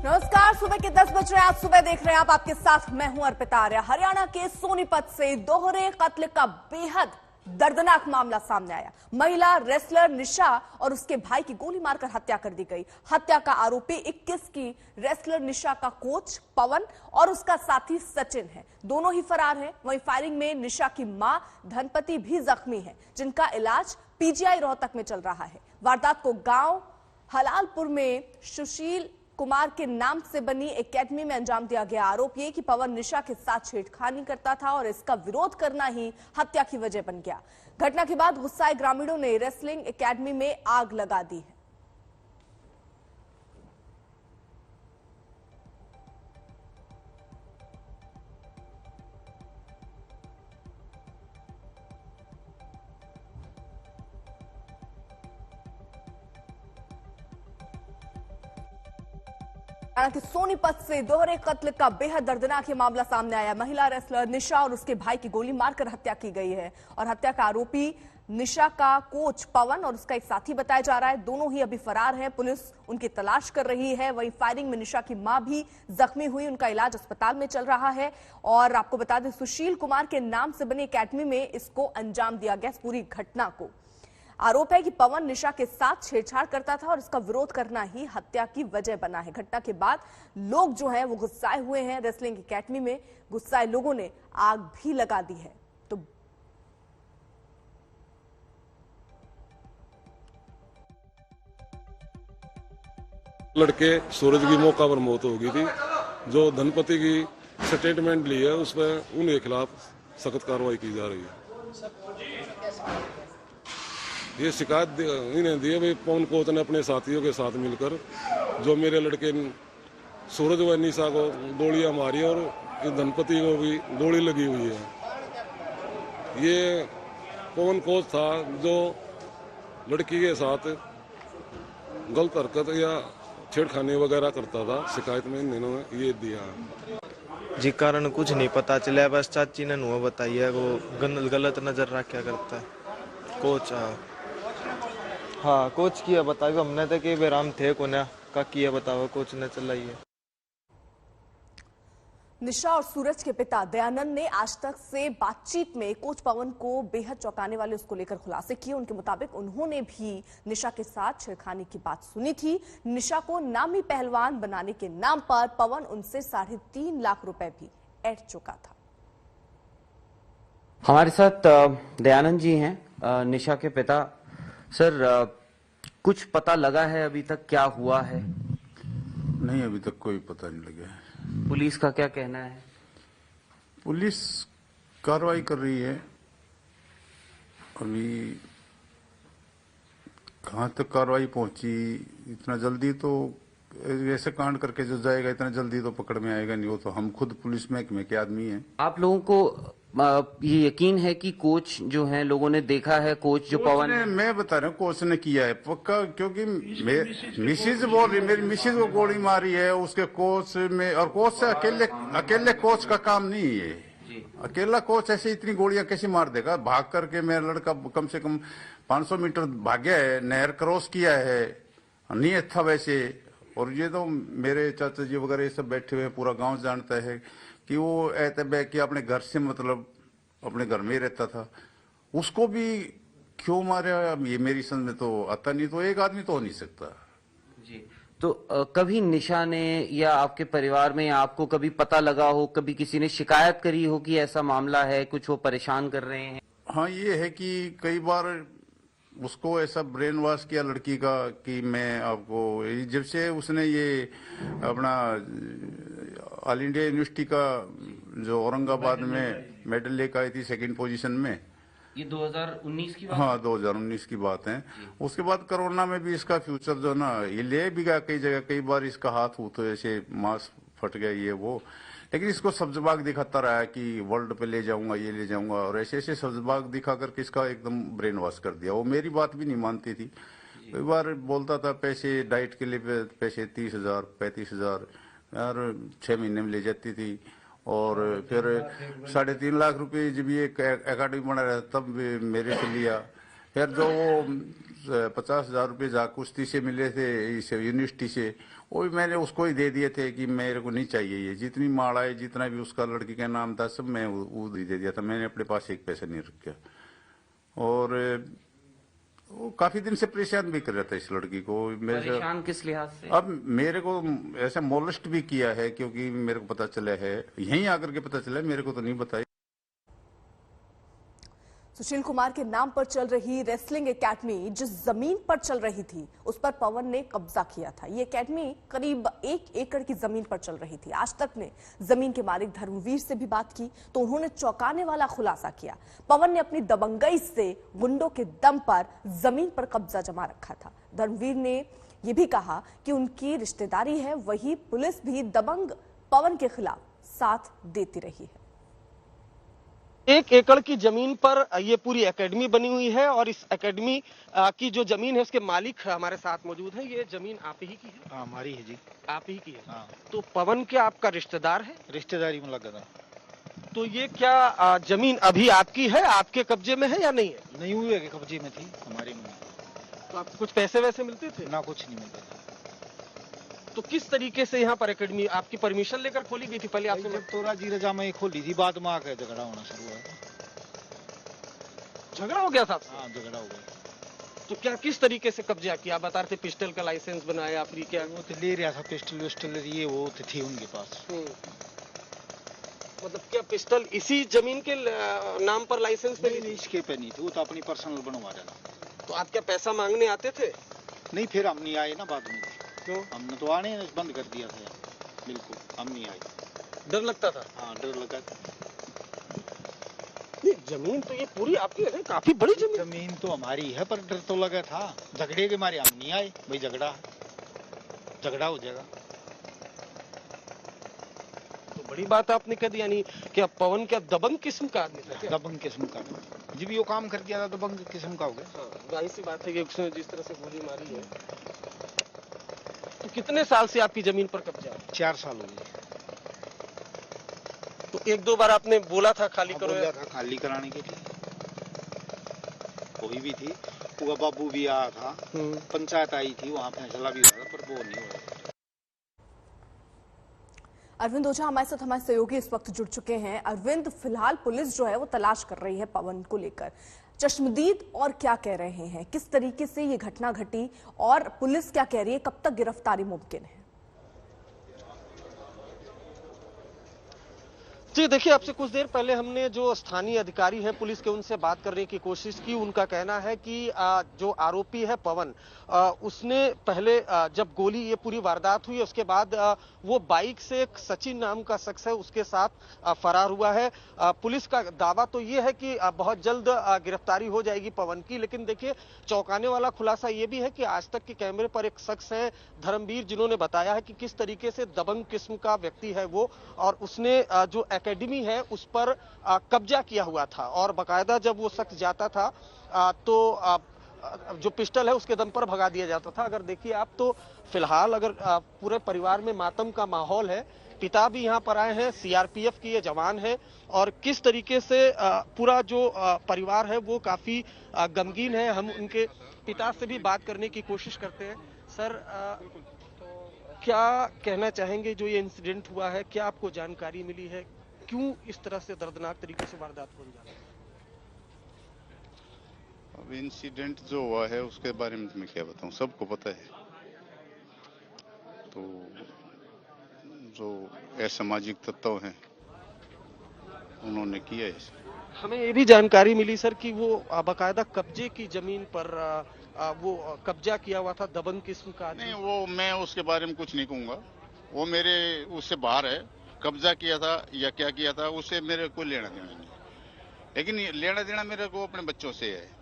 नमस्कार, सुबह के 10 बज रहे हैं। आज सुबह देख रहे हैं आप, आपके साथ मैं हूं अर्पिता आर्या। हरियाणा के सोनीपत से दोहरे कत्ल का बेहद दर्दनाक मामला सामने आया। महिला रेसलर निशा और उसके भाई की गोली मारकर हत्या कर दी गई। हत्या का आरोपी 21 की रेसलर निशा का कोच पवन और उसका साथी सचिन है। दोनों ही फरार हैं। वहीं फायरिंग में निशा की मां धनपति भी जख्मी है, जिनका इलाज पीजीआई रोहतक में चल रहा है। वारदात को गांव हलालपुर में सुशील कुमार के नाम से बनी एकेडमी में अंजाम दिया गया। आरोप ये कि पवन निशा के साथ छेड़खानी करता था और इसका विरोध करना ही हत्या की वजह बन गया। घटना के बाद गुस्साए ग्रामीणों ने रेसलिंग एकेडमी में आग लगा दी है। हालांकि सोनीपत से दोहरे कत्ल का बेहद दर्दनाक ये मामला सामने आया। महिला रेसलर निशा और उसके भाई की गोली मारकर हत्या की गई है और हत्या का आरोपी निशा का कोच पवन और उसका एक साथी बताया जा रहा है। दोनों ही अभी फरार हैं। पुलिस उनकी तलाश कर रही है। वहीं फायरिंग में निशा की मां भी जख्मी हुई। उनका इलाज अस्पताल में चल रहा है। और आपको बता दें, सुशील कुमार के नाम से बनी एकेडमी में इसको अंजाम दिया गया, इस पूरी घटना को। आरोप है कि पवन निशा के साथ छेड़छाड़ करता था और इसका विरोध करना ही हत्या की वजह बना है। घटना के बाद लोग जो हैं वो गुस्साए हुए हैं। रेसलिंग एकेडमी में गुस्साए लोगों ने आग भी लगा दी है। तो लड़के सूरज की मौका पर मौत हो गई थी। जो धनपति की स्टेटमेंट ली है उस पर उनके खिलाफ सख्त कार्रवाई की जा रही है। ये शिकायत इन्हें दी है भाई पवन कोच ने अपने साथियों के साथ मिलकर जो मेरे लड़के सूरज व निशा को गोलियां मारी और इस धनपति को भी गोली लगी हुई है। ये पवन कोच था जो लड़की के साथ गलत हरकत या छेड़खानी वगैरह करता था। शिकायत में इन्होंने ये दिया जी। कारण कुछ नहीं पता चला, बस चाची ने नुआ बताई है वो गलत नजर रखा करता है। कोच हाँ कोच किया बताओ हमने तो कि बेराम थे कोने का किया बताओ कोच ने चलाई है। निशा और सूरज के पिता दयानंद ने आज तक से बातचीत में कोच पवन को बेहद चौंकाने वाले उसको लेकर खुलासे किए। उनके मुताबिक उन्होंने भी निशा के साथ छेड़खानी की बात सुनी थी। निशा को नामी पहलवान बनाने के नाम पर पवन उनसे 3.5 लाख रुपए भी ऐंठ चुका था। हमारे साथ दयानंद जी हैं, निशा के पिता। सर, कुछ पता लगा है अभी तक क्या हुआ है? नहीं, अभी तक कोई पता नहीं लगा है। पुलिस का क्या कहना है? पुलिस कार्रवाई कर रही है। अभी कहाँ तक कार्रवाई पहुंची, इतना जल्दी तो ऐसे कांड करके जो जाएगा इतना जल्दी तो पकड़ में आएगा नहीं। वो तो हम खुद पुलिस महकमे के आदमी हैं। आप लोगों को ये यकीन है कि कोच जो है, लोगों ने देखा है कोच जो पवन ने, मैं बता रहा हूँ कोच ने किया है पक्का, क्योंकि मिसिज बोल रही, मेरी मिसिज को गोली मारी है उसके कोच में। और कोच से अकेले कोच का काम नहीं है। अकेला कोच ऐसे इतनी गोलियां कैसे मार देगा? भाग करके मेरा लड़का कम से कम 500 मीटर भागया है, नहर क्रॉस किया है, नहीं था वैसे। और ये तो मेरे चाचा जी वगैरह सब बैठे हुए, पूरा गांव जानता है कि वो ऐसे कि अपने घर से मतलब अपने घर में ही रहता था। उसको भी क्यों मारा ये मेरी समझ में तो आता नहीं। तो एक आदमी तो हो नहीं सकता जी। तो कभी निशा ने या आपके परिवार में या आपको कभी पता लगा हो, कभी किसी ने शिकायत करी हो कि ऐसा मामला है, कुछ वो परेशान कर रहे हैं? हाँ, ये है कि कई बार उसको ऐसा ब्रेन वॉश किया लड़की का कि मैं आपको, जब से उसने ये अपना ऑल इंडिया यूनिवर्सिटी का जो औरंगाबाद में मेडल लेकर आई थी 2nd पोजीशन में, ये 2019 की बात? हाँ 2019 की बात है। उसके बाद कोरोना में भी इसका फ्यूचर जो ना ये ले भी गया कई जगह, कई बार इसका हाथ हूँ तो ऐसे मांस फट गया ये वो, लेकिन इसको सब्जबाग दिखाता रहा है कि वर्ल्ड पे ले जाऊंगा, ये ले जाऊंगा, और ऐसे ऐसे सब्जबाग दिखा करके इसका एकदम ब्रेन वॉश कर दिया। वो मेरी बात भी नहीं मानती थी। कई बार बोलता था पैसे डाइट के लिए पैसे 30,000 35,000 यार 6 महीने में ले जाती थी। और फिर 3.5 लाख रुपए जब ये एकेडमी बना रहा तब मेरे से लिया। फिर जो वो 50,000 रुपये जहाँ कुश्ती से मिले थे इस यूनिवर्सिटी से, वो भी मैंने उसको ही दे दिए थे कि मेरे को नहीं चाहिए ये, जितनी माड़ाएं जितना भी उसका लड़की का नाम था सब मैं वो दे दिया था, मैंने अपने पास एक पैसा नहीं रखा। और वो काफी दिन से परेशान भी कर रहा था इस लड़की को। परेशान किस लिहाज से? अब मेरे को ऐसा मोलेस्ट भी किया है, क्योंकि मेरे को पता चला है, यहीं आकर के पता चला, मेरे को तो नहीं बताया। सुशील कुमार के नाम पर चल रही रेसलिंग एकेडमी जिस जमीन पर चल रही थी उस पर पवन ने कब्जा किया था। ये एकेडमी करीब 1 एकड़ की जमीन पर चल रही थी। आज तक ने जमीन के मालिक धर्मवीर से भी बात की तो उन्होंने चौंकाने वाला खुलासा किया। पवन ने अपनी दबंगई से गुंडों के दम पर जमीन पर कब्जा जमा रखा था। धर्मवीर ने यह भी कहा कि उनकी रिश्तेदारी है, वही पुलिस भी दबंग पवन के खिलाफ साथ देती रही है। 1 एकड़ की जमीन पर ये पूरी एकेडमी बनी हुई है और इस एकेडमी की जो जमीन है उसके मालिक हमारे साथ मौजूद है। ये जमीन आप ही की है? हाँ, हमारी है जी। आप ही की है? हाँ। तो पवन क्या आपका रिश्तेदार है? रिश्तेदारी में लगा था। तो ये क्या जमीन अभी आपकी है, आपके कब्जे में है या नहीं है? नहीं हुई है, कब्जे में थी हमारे में। तो आपको कुछ पैसे वैसे मिलते थे? ना, कुछ नहीं मिलता था। तो किस तरीके से यहाँ पर एकेडमी आपकी परमिशन लेकर खोली गई थी? पहले आपसे जब तो राजी रजा में खोली थी, बाद में आकर झगड़ा होना शुरू हुआ। झगड़ा हो गया था? हाँ, झगड़ा हो गया। तो क्या किस तरीके से कब्जा किया? बता रहे थे पिस्टल का लाइसेंस बनाया, फिर क्या? वो तो ले रहा था पिस्टल विस्टल, ये वो तो थी उनके पास। मतलब क्या पिस्टल इसी जमीन के नाम पर लाइसेंस पे? नहीं, इसके पे नहीं थी, वो तो अपनी पर्सनल बनवा रहा। तो आप क्या पैसा मांगने आते थे? नहीं, फिर हम नहीं आए ना बाद में। क्यों? हमने तो आने बंद कर दिया था, बिल्कुल हम नहीं आए। डर लगता था? हाँ, डर लगा। नहीं, जमीन तो ये पूरी आपकी है, काफी बड़ी जमीन। जमीन तो हमारी है, पर डर तो लगा था, झगड़े के मारे हम नहीं आए। भाई झगड़ा हो जाएगा। तो बड़ी बात आपने कह दी, यानी क्या पवन क्या दबंग किस्म का आदमी था? दबंग किस्म का जी भी वो काम कर दिया था, दबंग किस्म का हो गया। हाँ, जाहिर सी बात है कि उसने जिस तरह से गोली मारी है। तो कितने साल से आपकी जमीन पर कब्जा है? 4 साल हो गए। तो 1-2 बार आपने बोला था खाली करो? बोला था खाली कराने के लिए, कोई भी थी, पूरा बाबू भी आया था, पंचायत आई थी, वहाँ फैसला भी हुआ था, पर वो नहीं हुआ। अरविंद ओझा हमारे साथ, हमारे सहयोगी इस वक्त जुड़ चुके हैं। अरविंद, फिलहाल पुलिस जो है वो तलाश कर रही है पवन को लेकर। चश्मदीद और क्या कह रहे हैं, किस तरीके से ये घटना घटी और पुलिस क्या कह रही है, कब तक गिरफ्तारी मुमकिन है? जी देखिए, आपसे कुछ देर पहले हमने जो स्थानीय अधिकारी हैं पुलिस के, उनसे बात करने की कोशिश की। उनका कहना है कि जो आरोपी है पवन, उसने पहले जब गोली ये पूरी वारदात हुई उसके बाद वो बाइक से एक सचिन नाम का शख्स है उसके साथ फरार हुआ है। पुलिस का दावा तो ये है कि बहुत जल्द गिरफ्तारी हो जाएगी पवन की। लेकिन देखिए, चौंकाने वाला खुलासा ये भी है कि आज तक के कैमरे पर एक शख्स है धर्मवीर, जिन्होंने बताया है कि किस तरीके से दबंग किस्म का व्यक्ति है वो, और उसने जो एकेडमी है उस पर कब्जा किया हुआ था। और बाकायदा जब वो शख्स जाता था तो जो पिस्टल है उसके दम पर भगा दिया जाता था। अगर देखिए आप तो फिलहाल अगर पूरे परिवार में मातम का माहौल है। पिता भी यहाँ पर आए हैं, सीआरपीएफ के ये जवान हैं, और किस तरीके से पूरा जो परिवार है वो काफी गमगीन है। हम उनके पिता से भी बात करने की कोशिश करते हैं। सर, क्या कहना चाहेंगे, जो ये इंसिडेंट हुआ है, क्या आपको जानकारी मिली है, क्यों इस तरह से दर्दनाक तरीके से वारदात हो जाती है? अब इंसिडेंट जो हुआ है उसके बारे में मैं क्या बताऊं, सबको पता है। तो जो असामाजिक तत्व हैं उन्होंने किया है। हमें ये भी जानकारी मिली सर कि वो बाकायदा कब्जे की जमीन पर वो कब्जा किया हुआ था, दबंग किस्म का। नहीं, वो मैं उसके बारे में कुछ नहीं कहूंगा, वो मेरे उससे बाहर है। कब्जा किया था या क्या किया था उससे मेरे को लेना देना नहीं, लेकिन लेना देना मेरे को अपने बच्चों से है।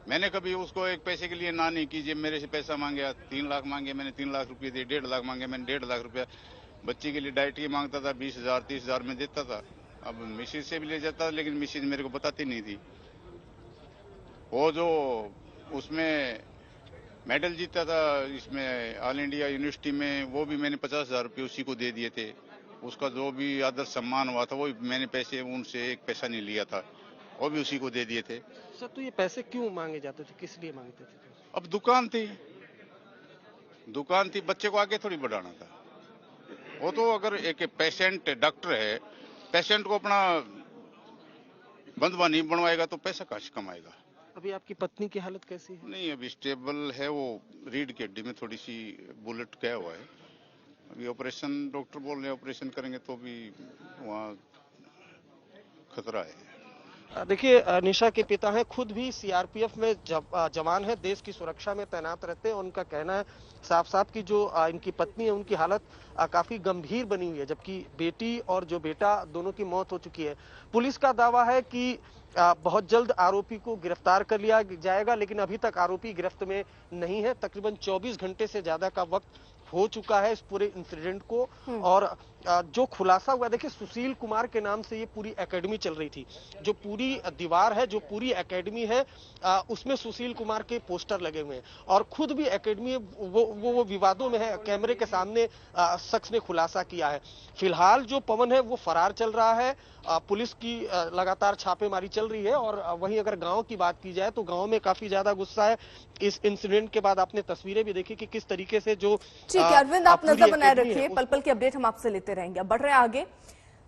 मैंने कभी उसको एक पैसे के लिए ना नहीं की। जब मेरे से पैसा मांगे, 3 लाख मांगे, मैंने 3 लाख रुपये दिए। 1.5 लाख मांगे, मैंने 1.5 लाख रुपया। बच्चे के लिए डाइट की मांगता था, 20,000 30,000 में देता था। अब मिसिज से भी ले जाता, लेकिन मिसिज मेरे को बताती नहीं थी। वो जो उसमें मेडल जीता था इसमें ऑल इंडिया यूनिवर्सिटी में, वो भी मैंने 50,000 रुपये उसी को दे दिए थे। उसका जो भी आदर सम्मान हुआ था वो मैंने पैसे उनसे एक पैसा नहीं लिया था। वो भी उसी को दे दिए थे। सर तो ये पैसे क्यों मांगे जाते थे, किस लिए मांगते थे? अब दुकान थी, बच्चे को आगे थोड़ी बढ़ाना था। वो तो अगर एक पेशेंट डॉक्टर है, पेशेंट को अपना बंधवा नहीं बनवाएगा तो पैसा कहाँ से कमाएगा। अभी आपकी पत्नी की हालत कैसी है? नहीं, अभी स्टेबल है, वो रीढ़ की हड्डी में थोड़ी सी बुलेट गया हुआ है। अभी ऑपरेशन, डॉक्टर बोल रहे हैं ऑपरेशन करेंगे तो भी वहाँ खतरा है। देखिए, निशा के पिता हैं, खुद भी सीआरपीएफ में जवान है, देश की सुरक्षा में तैनात रहते हैं। उनका कहना है साफ साफ कि जो इनकी पत्नी है उनकी हालत काफी गंभीर बनी हुई है, जबकि बेटी और जो बेटा दोनों की मौत हो चुकी है। पुलिस का दावा है कि बहुत जल्द आरोपी को गिरफ्तार कर लिया जाएगा, लेकिन अभी तक आरोपी गिरफ्त में नहीं है। तकरीबन 24 घंटे से ज्यादा का वक्त हो चुका है इस पूरे इंसिडेंट को। और जो खुलासा हुआ, देखिए सुशील कुमार के नाम से ये पूरी एकेडमी चल रही थी। जो पूरी दीवार है, जो पूरी एकेडमी है, उसमें सुशील कुमार के पोस्टर लगे हुए हैं और खुद भी एकेडमी वो विवादों में है। कैमरे के सामने शख्स ने खुलासा किया है। फिलहाल जो पवन है वो फरार चल रहा है। पुलिस की लगातार छापेमारी चल रही है। और वहीं अगर गांव की बात की जाए तो गांव में काफी ज्यादा गुस्सा है इस इंसिडेंट के बाद। आपने तस्वीरें भी देखी कि किस तरीके से जो ठीक है अरविंद, आप नजर बनाए रखिए, पल पल की अपडेट हम आपसे लेते रहेंगे। अब बढ़ रहे हैं आगे,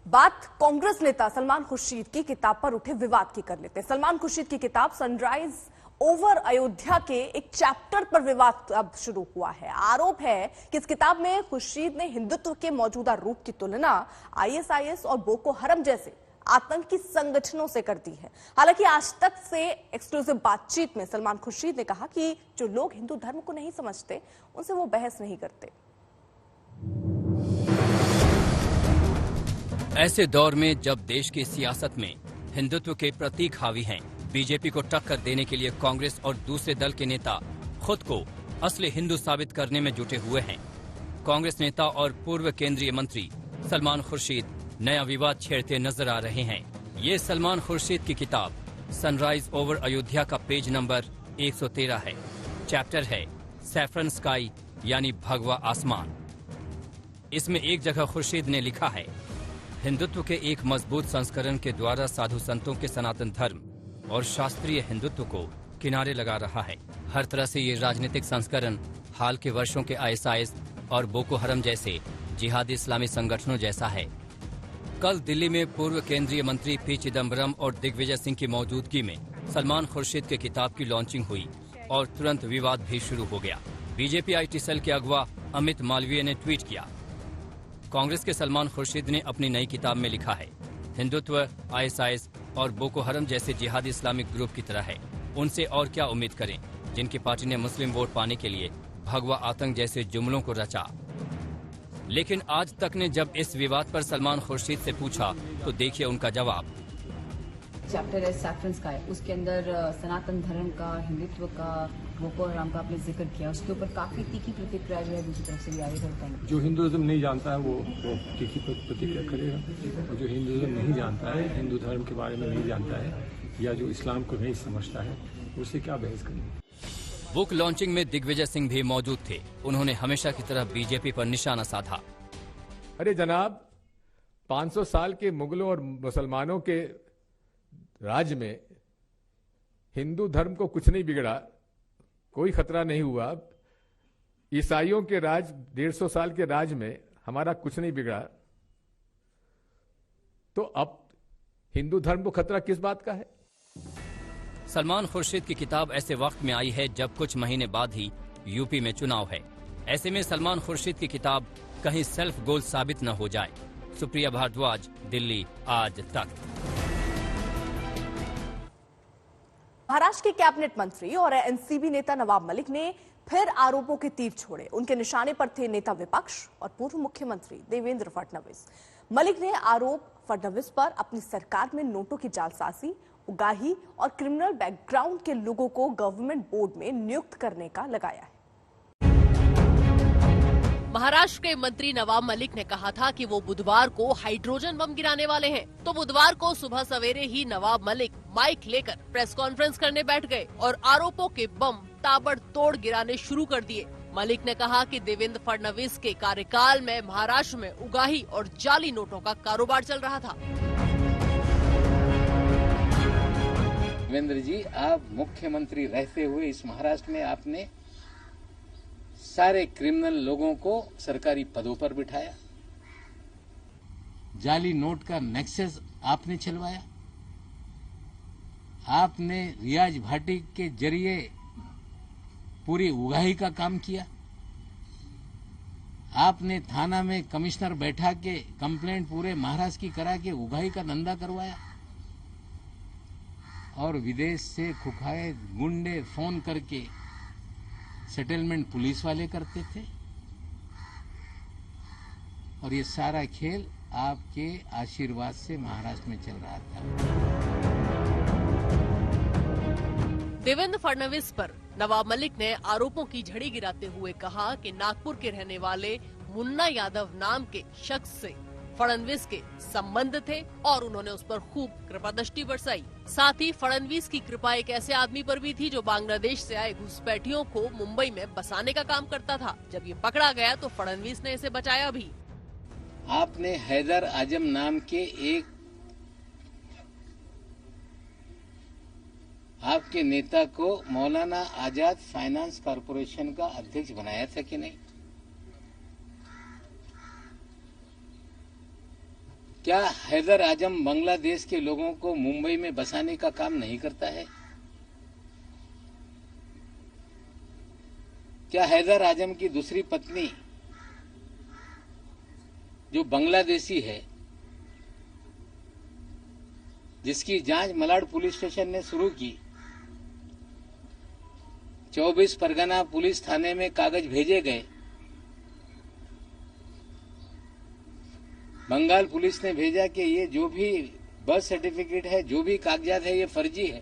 बात कांग्रेस नेता सलमान खुर्शीद की किताब पर उठे विवाद की कर लेते हैं। सलमान खुर्शीद की किताब सनराइज ओवर अयोध्या के एक चैप्टर पर विवाद अब शुरू हुआ है। आरोप है कि इस किताब में खुर्शीद ने हिंदुत्व के मौजूदा रूप की तुलना आईएसआईएस और बोको हरम जैसे आतंकी संगठनों से कर दी है। हालांकि आज तक से एक्सक्लूसिव बातचीत में सलमान खुर्शीद ने कहा कि जो लोग हिंदू धर्म को नहीं समझते उनसे वो बहस नहीं करते। ऐसे दौर में जब देश की सियासत में हिंदुत्व के प्रतीक हावी हैं, बीजेपी को टक्कर देने के लिए कांग्रेस और दूसरे दल के नेता खुद को असली हिंदू साबित करने में जुटे हुए हैं। कांग्रेस नेता और पूर्व केंद्रीय मंत्री सलमान खुर्शीद नया विवाद छेड़ते नजर आ रहे हैं। ये सलमान खुर्शीद की किताब सनराइज ओवर अयोध्या का पेज नंबर 113 है। चैप्टर है सैफरन स्काई यानी भगवा आसमान। इसमें एक जगह खुर्शीद ने लिखा है, हिंदुत्व के एक मजबूत संस्करण के द्वारा साधु संतों के सनातन धर्म और शास्त्रीय हिंदुत्व को किनारे लगा रहा है। हर तरह से ये राजनीतिक संस्करण हाल के वर्षों के आईएसआईएस और बोको हरम जैसे जिहादी इस्लामी संगठनों जैसा है। कल दिल्ली में पूर्व केंद्रीय मंत्री पी चिदम्बरम और दिग्विजय सिंह की मौजूदगी में सलमान खुर्शीद के किताब की लॉन्चिंग हुई और तुरंत विवाद भी शुरू हो गया। बीजेपी आईटी सेल के अगवा अमित मालवीय ने ट्वीट किया, कांग्रेस के सलमान खुर्शीद ने अपनी नई किताब में लिखा है, हिंदुत्व आईएसआईएस और बोको हरम जैसे जिहादी इस्लामिक ग्रुप की तरह है। उनसे और क्या उम्मीद करें, जिनकी पार्टी ने मुस्लिम वोट पाने के लिए भगवा आतंक जैसे जुमलों को रचा। लेकिन आज तक ने जब इस विवाद पर सलमान खुर्शीद से पूछा तो देखिए उनका जवाब। चैप्टर है सैफरन स्काई, उसके अंदर सनातन धर्म का, हिंदुत्व का, बोको हराम का आपने जिक्र किया। उसके ऊपर काफी तीखी प्रतिक्रिया जो है दूसरी तरफ से भी आई है। जो हिंदुइज्म नहीं जानता है वो तीखी प्रतिक्रिया करेगा, और जो हिंदुइज्म नहीं जानता है, हिंदू धर्म के बारे में नहीं जानता है या जो इस्लाम को नहीं समझता है, उससे क्या बहस करेंगे। बुक लॉन्चिंग में दिग्विजय सिंह भी मौजूद थे। उन्होंने हमेशा की तरह बीजेपी पर निशाना साधा। अरे जनाब, 500 साल के मुगलों और मुसलमानों के राज में हिंदू धर्म को कुछ नहीं बिगड़ा, कोई खतरा नहीं हुआ। ईसाइयों के राज 150 साल के राज में हमारा कुछ नहीं बिगड़ा, तो अब हिंदू धर्म को खतरा किस बात का है। सलमान खुर्शीद की किताब ऐसे वक्त में आई है जब कुछ महीने बाद ही यूपी में चुनाव है। ऐसे में सलमान खुर्शीद की किताब कहीं सेल्फ गोल साबित न हो जाए। सुप्रिया भारद्वाज, दिल्ली आज तक। महाराष्ट्र के कैबिनेट मंत्री और एनसीबी नेता नवाब मलिक ने फिर आरोपों के तीर छोड़े। उनके निशाने पर थे नेता विपक्ष और पूर्व मुख्यमंत्री देवेंद्र फडणवीस। मलिक ने आरोप फडणवीस पर अपनी सरकार में नोटों की जालसाजी, उगाही और क्रिमिनल बैकग्राउंड के लोगों को गवर्नमेंट बोर्ड में नियुक्त करने का लगाया है। महाराष्ट्र के मंत्री नवाब मलिक ने कहा था कि वो बुधवार को हाइड्रोजन बम गिराने वाले हैं, तो बुधवार को सुबह सवेरे ही नवाब मलिक माइक लेकर प्रेस कॉन्फ्रेंस करने बैठ गए और आरोपों के बम ताबड़तोड़ गिराने शुरू कर दिए। मलिक ने कहा कि देवेंद्र फडणवीस के कार्यकाल में महाराष्ट्र में उगाही और जाली नोटों का कारोबार चल रहा था। देवेंद्र जी, आप मुख्यमंत्री रहते हुए इस महाराष्ट्र में आपने सारे क्रिमिनल लोगों को सरकारी पदों पर बिठाया, जाली नोट का नेक्सस आपने चलवाया, आपने रियाज भाटी के जरिए पूरी उगाही का काम किया, आपने थाना में कमिश्नर बैठा के कंप्लेंट पूरे महाराष्ट्र की करा के उगाही का धंधा करवाया, और विदेश से खुखाए गुंडे फोन करके सेटलमेंट पुलिस वाले करते थे, और ये सारा खेल आपके आशीर्वाद से महाराष्ट्र में चल रहा था। देवेंद्र फडणवीस पर नवाब मलिक ने आरोपों की झड़ी गिराते हुए कहा कि नागपुर के रहने वाले मुन्ना यादव नाम के शख्स से फडणवीस के संबंध थे और उन्होंने उस पर खूब कृपा दृष्टि बरसाई। साथ ही फडणवीस की कृपा एक ऐसे आदमी पर भी थी जो बांग्लादेश से आए घुसपैठियों को मुंबई में बसाने का काम करता था। जब ये पकड़ा गया तो फडणवीस ने इसे बचाया भी। आपने हैदर आजम नाम के एक आपके नेता को मौलाना आजाद फाइनेंस कॉरपोरेशन का अध्यक्ष बनाया था कि नहीं? क्या हैदर आजम बांग्लादेश के लोगों को मुंबई में बसाने का काम नहीं करता है? क्या हैदर आजम की दूसरी पत्नी जो बांग्लादेशी है, जिसकी जांच मलाड पुलिस स्टेशन ने शुरू की, 24 परगना पुलिस थाने में कागज भेजे गए, बंगाल पुलिस ने भेजा कि ये जो भी बर्थ सर्टिफिकेट है, जो भी कागजात है, ये फर्जी है,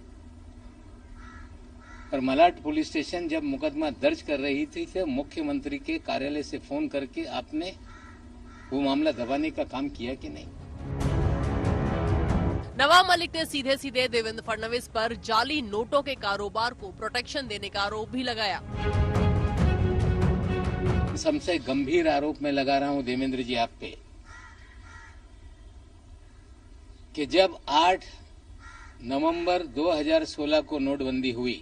और मलाड पुलिस स्टेशन जब मुकदमा दर्ज कर रही थी तो मुख्यमंत्री के कार्यालय से फोन करके आपने वो मामला दबाने का काम किया कि नहीं? नवाब मलिक ने सीधे सीधे देवेंद्र फडणवीस पर जाली नोटों के कारोबार को प्रोटेक्शन देने का आरोप भी लगाया। सबसे गंभीर आरोप मैं लगा रहा हूं देवेंद्र जी आप पे, कि जब 8 नवंबर 2016 को नोटबंदी हुई,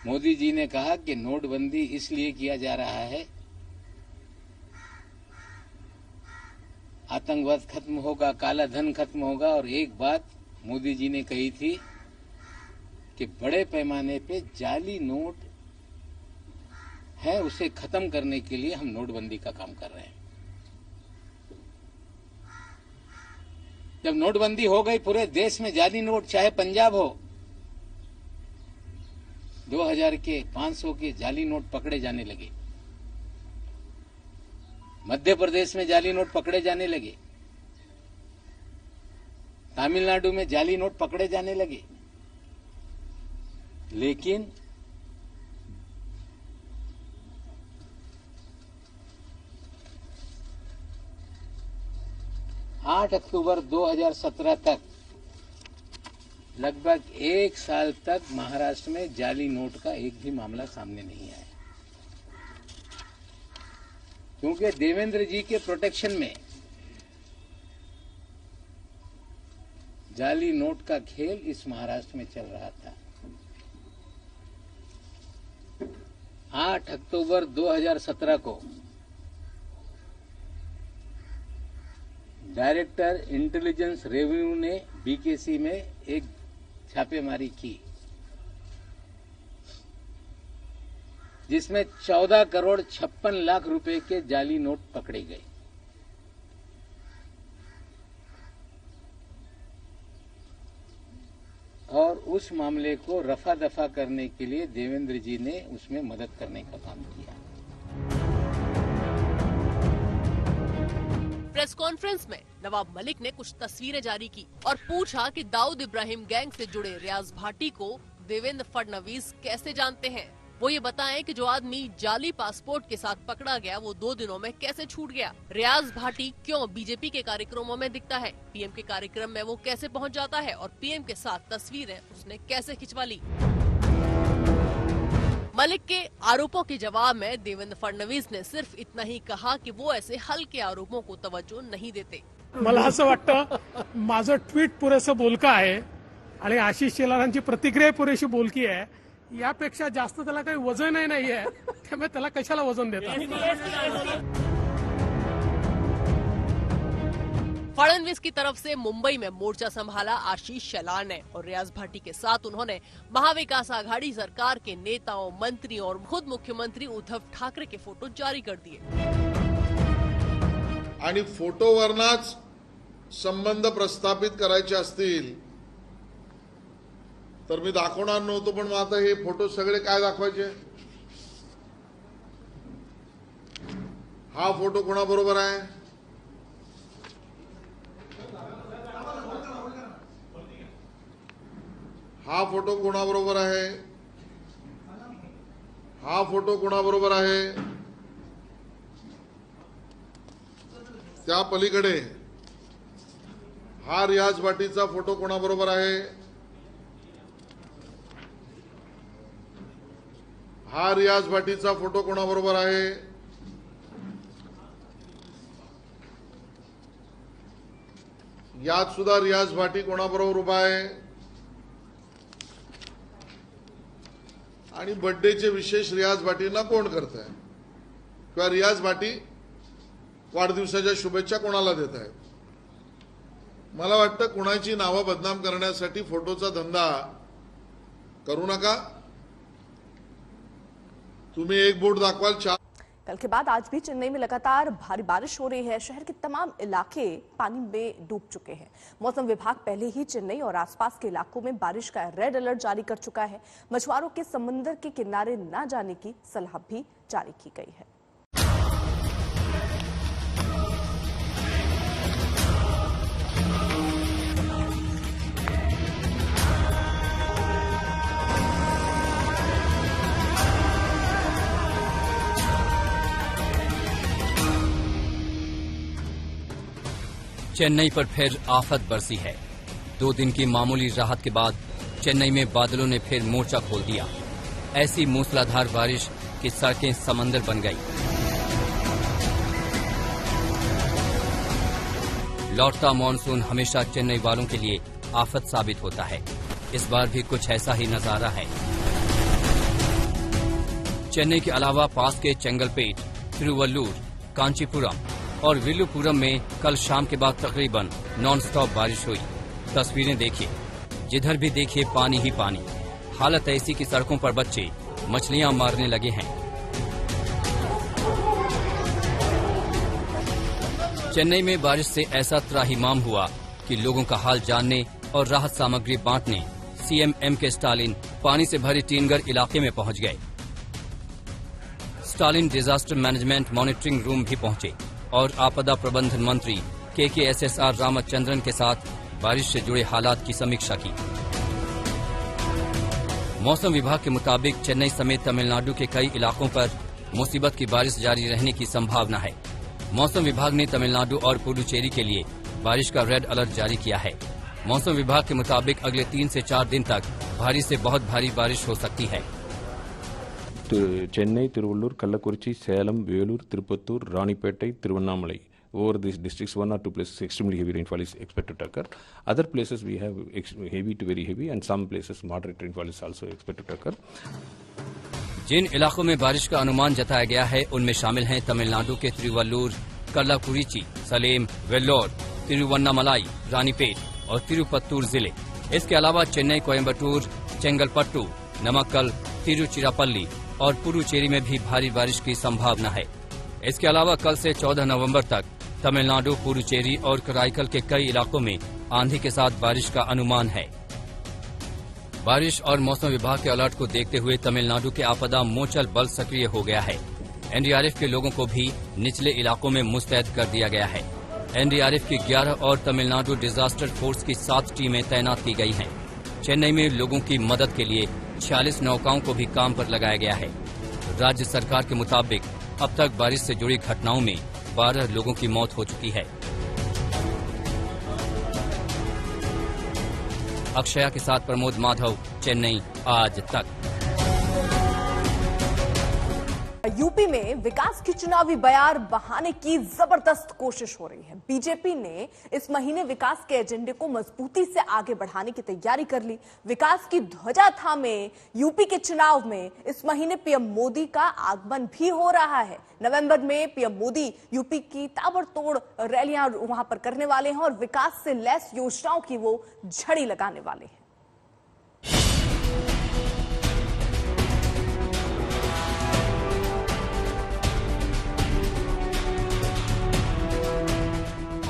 मोदी जी ने कहा कि नोटबंदी इसलिए किया जा रहा है, आतंकवाद खत्म होगा, काला धन खत्म होगा, और एक बात मोदी जी ने कही थी कि बड़े पैमाने पे जाली नोट है, उसे खत्म करने के लिए हम नोटबंदी का काम कर रहे हैं। जब नोटबंदी हो गई पूरे देश में जाली नोट, चाहे पंजाब हो, 2000 के 500 के जाली नोट पकड़े जाने लगे, मध्य प्रदेश में जाली नोट पकड़े जाने लगे, तमिलनाडु में जाली नोट पकड़े जाने लगे, लेकिन आठ अक्टूबर 2017 तक, लगभग 1 साल तक महाराष्ट्र में जाली नोट का एक भी मामला सामने नहीं आया, क्योंकि देवेंद्र जी के प्रोटेक्शन में जाली नोट का खेल इस महाराष्ट्र में चल रहा था। 8 अक्टूबर 2017 को डायरेक्टर इंटेलिजेंस रेवेन्यू ने बीकेसी में एक छापेमारी की, जिसमें 14 करोड़ 56 लाख रुपए के जाली नोट पकड़े गए। और उस मामले को रफा दफा करने के लिए देवेंद्र जी ने उसमें मदद करने का काम किया। प्रेस कॉन्फ्रेंस में नवाब मलिक ने कुछ तस्वीरें जारी की और पूछा कि दाऊद इब्राहिम गैंग से जुड़े रियाज भाटी को देवेंद्र फडणवीस कैसे जानते हैं। वो ये बताएं कि जो आदमी जाली पासपोर्ट के साथ पकड़ा गया वो 2 दिनों में कैसे छूट गया। रियाज भाटी क्यों बीजेपी के कार्यक्रमों में दिखता है, पीएम के कार्यक्रम में वो कैसे पहुंच जाता है और पीएम के साथ तस्वीरें उसने कैसे खिंचवा ली। मलिक के आरोपों के जवाब में देवेंद्र फडणवीस ने सिर्फ इतना ही कहा कि वो ऐसे हल्के आरोपों को तवज्जो नहीं देते। मला असं वाटतं माझं ट्विट पुरेसं बोलकं आहे आणि आशिष शेलारांची प्रतिक्रिया पुरेशी बोलकी आहे. यापेक्षा जास्त त्याला काही वजनही नाही आहे, त्यामुळे त्याला कशाला वजन देतात. फडणवीस की तरफ से मुंबई में मोर्चा संभाला आशीष शेलार ने और रियाज भाटी के साथ उन्होंने महाविकास आघाड़ी सरकार के नेताओं, मंत्रियों और खुद मुख्यमंत्री उद्धव ठाकरे के फोटो जारी कर दिए. आणि फोटोवरनाच संबंध प्रस्थापित करायचे असतील तर मी दाखवणार नव्हतो, पण मग आता हे फोटो सगळे काय दाखवायचे. हा फोटो कोणाबरोबर आहे. हा फोटो कोणाबरोबर आहे. हा फोटो कोणाबरोबर आहे. त्या पलीकडे हा रियाज भाटीचा फोटो कोणाबरोबर आहे. हा रियाज भाटीचा फोटो कोणाबरोबर आहे. यात सुद्धा रियाज भाटी कोणाबरोबर उभा आहे. आणि बर्थडेचे विशेष रियाज भाटींना कोण करत आहे किंवा रियाज भाटी वाढदिवसाच्या शुभेच्छा कोणाला देत आहेत. मला वाटतं कोणाची नावं बदनाम करण्यासाठी फोटोचा धंदा करू नका. तुम्ही एक बोट दाखवाल. कल के बाद आज भी चेन्नई में लगातार भारी बारिश हो रही है. शहर के तमाम इलाके पानी में डूब चुके हैं. मौसम विभाग पहले ही चेन्नई और आसपास के इलाकों में बारिश का रेड अलर्ट जारी कर चुका है. मछुआरों के समुद्र के किनारे न जाने की सलाह भी जारी की गई है. चेन्नई पर फिर आफत बरसी है. 2 दिन की मामूली राहत के बाद चेन्नई में बादलों ने फिर मोर्चा खोल दिया. ऐसी मूसलाधार बारिश कि सड़कें समंदर बन गई. लौटता मॉनसून हमेशा चेन्नई वालों के लिए आफत साबित होता है. इस बार भी कुछ ऐसा ही नजारा है. चेन्नई के अलावा पास के चेंगलपेट, तिरुवल्लूर, कांचीपुरम और विल्लुपुरम में कल शाम के बाद तकरीबन नॉन स्टॉप बारिश हुई. तस्वीरें देखिए, जिधर भी देखिए पानी ही पानी. हालत ऐसी कि सड़कों पर बच्चे मछलियां मारने लगे हैं. चेन्नई में बारिश से ऐसा त्राहिमाम हुआ कि लोगों का हाल जानने और राहत सामग्री बांटने सीएम एम.के. स्टालिन पानी से भरे टीनगर इलाके में पहुंच गए. Stalin disaster management monitoring room भी पहुंचे और आपदा प्रबंधन मंत्री के.एस.आर. रामचंद्रन के साथ बारिश से जुड़े हालात की समीक्षा की. मौसम विभाग के मुताबिक चेन्नई समेत तमिलनाडु के कई इलाकों पर मुसीबत की बारिश जारी रहने की संभावना है. मौसम विभाग ने तमिलनाडु और पुडुचेरी के लिए बारिश का रेड अलर्ट जारी किया है. मौसम विभाग के मुताबिक अगले 3 से 4 दिन तक भारी से बहुत भारी बारिश हो सकती है. Chennai, Tiruvallur, Kallakurichi, Salem, Velur, Tirupattur, Ranipettai, Tiruvannamalai. Over these districts, 1 or 2 places extremely heavy rainfall is expected to occur. Other places we have heavy to very heavy, and some places moderate rainfall is also expected to occur. जिन इलाकों में बारिश का अनुमान जताया गया है उनमें शामिल हैं तमिलनाडु के तिरुवल्लूर, कल्लाकुरिची, सलेम, वेल्लोर, तिरुवन्नामलाई, रानीपेट और तिरुपत्तूर जिले. इसके अलावा चेन्नई, कोयम्बटूर, चेंगलपट्टू, नमक्कल, तिरुचिरापल्ली और पुडुचेरी में भी भारी बारिश की संभावना है. इसके अलावा कल से 14 नवंबर तक तमिलनाडु, पुडुचेरी और कराईकल के कई इलाकों में आंधी के साथ बारिश का अनुमान है. बारिश और मौसम विभाग के अलर्ट को देखते हुए तमिलनाडु के आपदा मोचल बल सक्रिय हो गया है. एनडीआरएफ के लोगों को भी निचले इलाकों में मुस्तैद कर दिया गया है. एनडीआरएफ की 11 और तमिलनाडु डिजास्टर फोर्स की 7 टीमें तैनात की गई हैं. चेन्नई में लोगों की मदद के लिए 46 नौकाओं को भी काम पर लगाया गया है. राज्य सरकार के मुताबिक अब तक बारिश से जुड़ी घटनाओं में 12 लोगों की मौत हो चुकी है. अक्षया के साथ प्रमोद माधव, चेन्नई आज तक. यूपी में विकास की चुनावी बयार बहाने की जबरदस्त कोशिश हो रही है। बीजेपी ने इस महीने विकास के एजेंडे को मजबूती से आगे बढ़ाने की तैयारी कर ली। विकास की ध्वजा थामे यूपी के चुनाव में इस महीने पीएम मोदी का आगमन भी हो रहा है। नवंबर में पीएम मोदी यूपी की ताबड़तोड़ रैलियां वहां पर करने वाले हैं और विकास से लैस योजनाओं की वो झड़ी लगाने वाले हैं।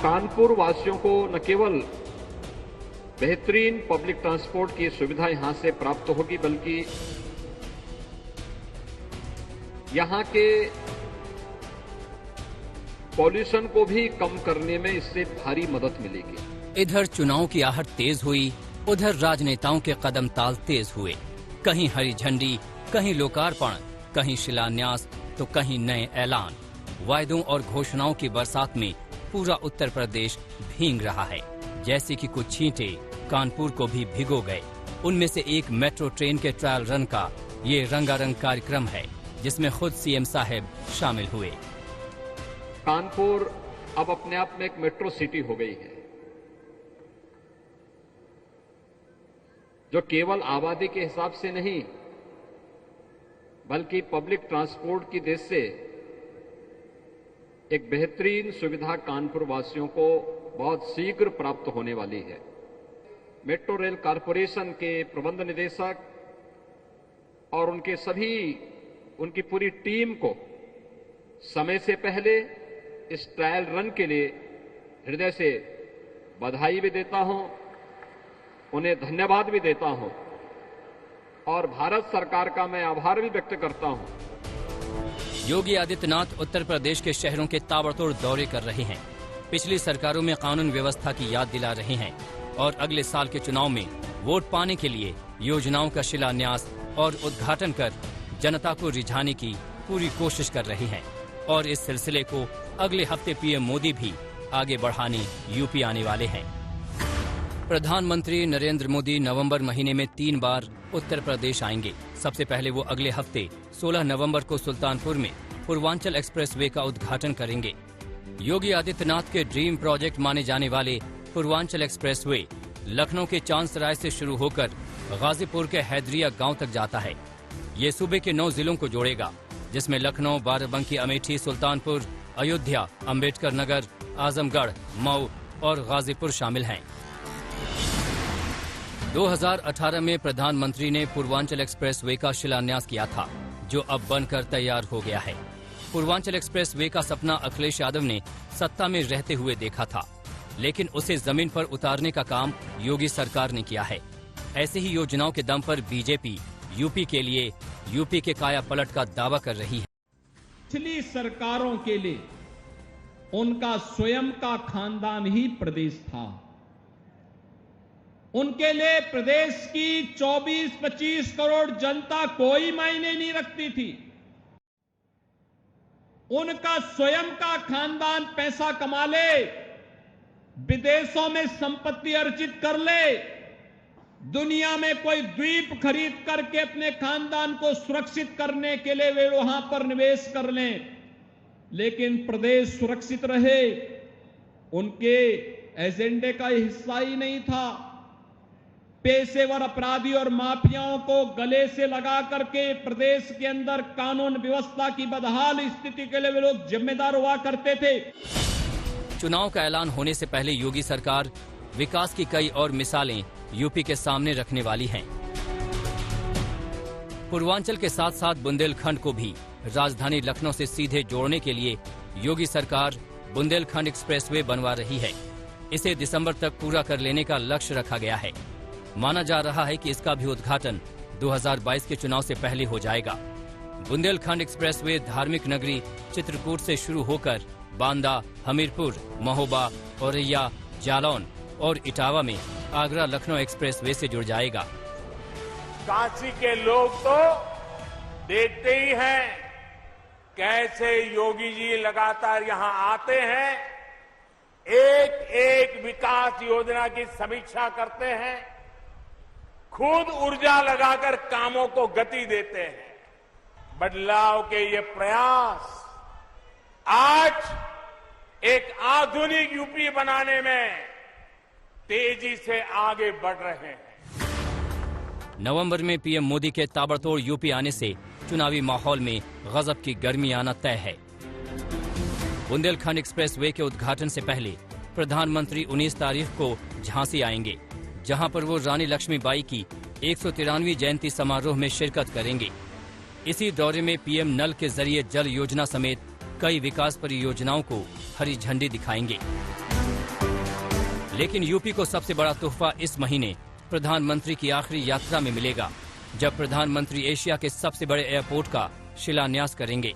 कानपुर वासियों को न केवल बेहतरीन पब्लिक ट्रांसपोर्ट की सुविधा यहां से प्राप्त होगी, बल्कि यहां के पॉल्यूशन को भी कम करने में इससे भारी मदद मिलेगी। इधर चुनाव की आहट तेज हुई, उधर राजनेताओं के कदम ताल तेज हुए। कहीं हरी झंडी, कहीं लोकार्पण, कहीं शिलान्यास तो कहीं नए ऐलान। वायदों और घोषणाओं की बरसात में पूरा उत्तर प्रदेश भीग रहा है। जैसे कि कुछ छींटे कानपुर को भी भिगो गए। उनमें से एक मेट्रो ट्रेन के ट्रायल रन का ये रंगारंग कार्यक्रम है, जिसमें खुद सीएम साहब शामिल हुए। कानपुर अब अपने आप में एक मेट्रो सिटी हो गई है, जो केवल आबादी के हिसाब से नहीं, बल्कि पब्लिक ट्रांसपोर्ट की दृष्टि से एक बेहतरीन सुविधा कानपुर वासियों को बहुत शीघ्र प्राप्त होने वाली है। मेट्रो रेल कॉरपोरेशन के प्रबंध निदेशक और उनकी पूरी टीम को समय से पहले इस ट्रायल रन के लिए हृदय से बधाई भी देता हूं, उन्हें धन्यवाद भी देता हूं और भारत सरकार का मैं आभार भी व्यक्त करता हूं। योगी आदित्यनाथ उत्तर प्रदेश के शहरों के ताबड़तोड़ दौरे कर रहे हैं। पिछली सरकारों में कानून व्यवस्था की याद दिला रहे हैं और अगले साल के चुनाव में वोट पाने के लिए योजनाओं का शिलान्यास और उद्घाटन कर जनता को रिझाने की पूरी कोशिश कर रहे हैं। और इस सिलसिले को अगले हफ्ते पीएम मोदी भी आगे बढ़ाने यूपी आने वाले हैं। प्रधानमंत्री नरेंद्र मोदी नवंबर महीने में 3 बार उत्तर प्रदेश आएंगे। सबसे पहले वो अगले हफ्ते 16 नवंबर को सुल्तानपुर में पूर्वांचल एक्सप्रेसवे का उद्घाटन करेंगे। योगी आदित्यनाथ के ड्रीम प्रोजेक्ट माने जाने वाले पूर्वांचल एक्सप्रेसवे लखनऊ के चांदसराय से शुरू होकर गाजीपुर के हैदरिया गांव तक जाता है। ये सूबे के 9 जिलों को जोड़ेगा, जिसमें लखनऊ, बाराबंकी, अमेठी, सुल्तानपुर, अयोध्या, अंबेडकर नगर, आजमगढ़, मऊ और गाजीपुर शामिल हैं। 2018 में प्रधानमंत्री ने पूर्वांचल एक्सप्रेसवे का शिलान्यास किया था, जो अब बनकर तैयार हो गया है। पूर्वांचल एक्सप्रेसवे का सपना अखिलेश यादव ने सत्ता में रहते हुए देखा था, लेकिन उसे जमीन पर उतारने का काम योगी सरकार ने किया है। ऐसे ही योजनाओं के दम पर बीजेपी यूपी के काया पलट का दावा कर रही है। पिछली सरकारों के लिए उनका स्वयं का खानदान ही प्रदेश था। उनके लिए प्रदेश की 24-25 करोड़ जनता कोई मायने नहीं रखती थी। उनका स्वयं का खानदान पैसा कमा ले, विदेशों में संपत्ति अर्जित कर ले, दुनिया में कोई द्वीप खरीद करके अपने खानदान को सुरक्षित करने के लिए वे वहां पर निवेश कर लें, लेकिन प्रदेश सुरक्षित रहे उनके एजेंडे का हिस्सा ही नहीं था। पेशेवर अपराधी और माफियाओं को गले से लगा करके प्रदेश के अंदर कानून व्यवस्था की बदहाल स्थिति के लिए वे लोग जिम्मेदार हुआ करते थे। चुनाव का ऐलान होने से पहले योगी सरकार विकास की कई और मिसालें यूपी के सामने रखने वाली हैं। पूर्वांचल के साथ साथ बुंदेलखंड को भी राजधानी लखनऊ से सीधे जोड़ने के लिए योगी सरकार बुंदेलखंड एक्सप्रेसवे बनवा रही है। इसे दिसंबर तक पूरा कर लेने का लक्ष्य रखा गया है। माना जा रहा है कि इसका भी उद्घाटन 2022 के चुनाव से पहले हो जाएगा। बुंदेलखंड एक्सप्रेसवे धार्मिक नगरी चित्रकूट से शुरू होकर बांदा, हमीरपुर, महोबा, औरैया, जालौन और इटावा में आगरा लखनऊ एक्सप्रेसवे से जुड़ जाएगा। काशी के लोग तो देखते ही हैं कैसे योगी जी लगातार यहां आते हैं, एक एक विकास योजना की समीक्षा करते हैं, खुद ऊर्जा लगाकर कामों को गति देते हैं। बदलाव के ये प्रयास आज एक आधुनिक यूपी बनाने में तेजी से आगे बढ़ रहे हैं। नवंबर में पीएम मोदी के ताबड़तोड़ यूपी आने से चुनावी माहौल में गजब की गर्मी आना तय है। बुंदेलखंड एक्सप्रेसवे के उद्घाटन से पहले प्रधानमंत्री 19 तारीख को झांसी आएंगे, जहां पर वो रानी लक्ष्मीबाई की 193वीं जयंती समारोह में शिरकत करेंगे। इसी दौरे में पीएम नल के जरिए जल योजना समेत कई विकास परियोजनाओं को हरी झंडी दिखाएंगे। लेकिन यूपी को सबसे बड़ा तोहफा इस महीने प्रधानमंत्री की आखिरी यात्रा में मिलेगा, जब प्रधानमंत्री एशिया के सबसे बड़े एयरपोर्ट का शिलान्यास करेंगे।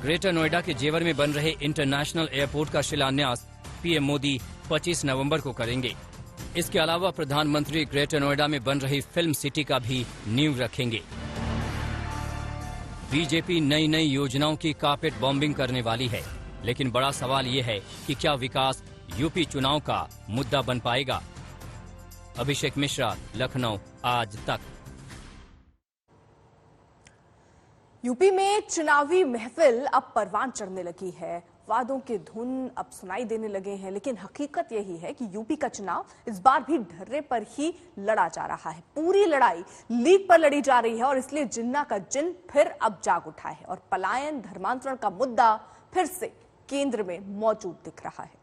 ग्रेटर नोएडा के जेवर में बन रहे इंटरनेशनल एयरपोर्ट का शिलान्यास पीएम मोदी 25 नवंबर को करेंगे। इसके अलावा प्रधानमंत्री ग्रेटर नोएडा में बन रही फिल्म सिटी का भी नींव रखेंगे। बीजेपी नई नई योजनाओं की कारपेट बॉम्बिंग करने वाली है, लेकिन बड़ा सवाल ये है कि क्या विकास यूपी चुनाव का मुद्दा बन पाएगा। अभिषेक मिश्रा, लखनऊ, आज तक। यूपी में चुनावी महफिल अब परवान चढ़ने लगी है। वादों के धुन अब सुनाई देने लगे हैं, लेकिन हकीकत यही है कि यूपी का चुनाव इस बार भी ढर्रे पर ही लड़ा जा रहा है। पूरी लड़ाई लीग पर लड़ी जा रही है और इसलिए जिन्ना का जिन फिर अब जाग उठा है और पलायन धर्मांतरण का मुद्दा फिर से केंद्र में मौजूद दिख रहा है।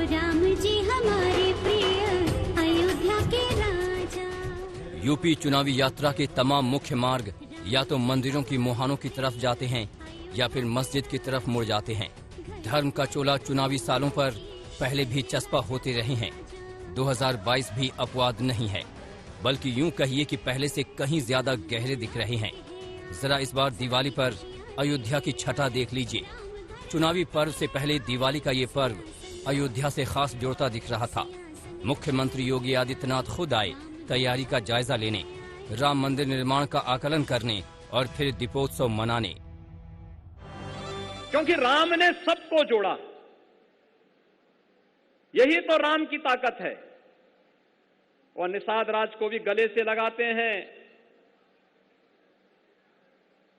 राम जी हमारे प्रिय अयोध्या के राजा। यूपी चुनावी यात्रा के तमाम मुख्य मार्ग या तो मंदिरों की मुहानों की तरफ जाते हैं या फिर मस्जिद की तरफ मुड़ जाते हैं। धर्म का चोला चुनावी सालों पर पहले भी चस्पा होते रहे हैं। 2022 भी अपवाद नहीं है, बल्कि यूं कहिए कि पहले से कहीं ज्यादा गहरे दिख रहे हैं। जरा इस बार दिवाली पर अयोध्या की छटा देख लीजिए। चुनावी पर्व से पहले दिवाली का ये पर्व अयोध्या से खास जोड़ता दिख रहा था। मुख्यमंत्री योगी आदित्यनाथ खुद आए तैयारी का जायजा लेने, राम मंदिर निर्माण का आकलन करने और फिर दीपोत्सव मनाने। क्योंकि राम ने सबको जोड़ा, यही तो राम की ताकत है। और निषाद राज को भी गले से लगाते हैं।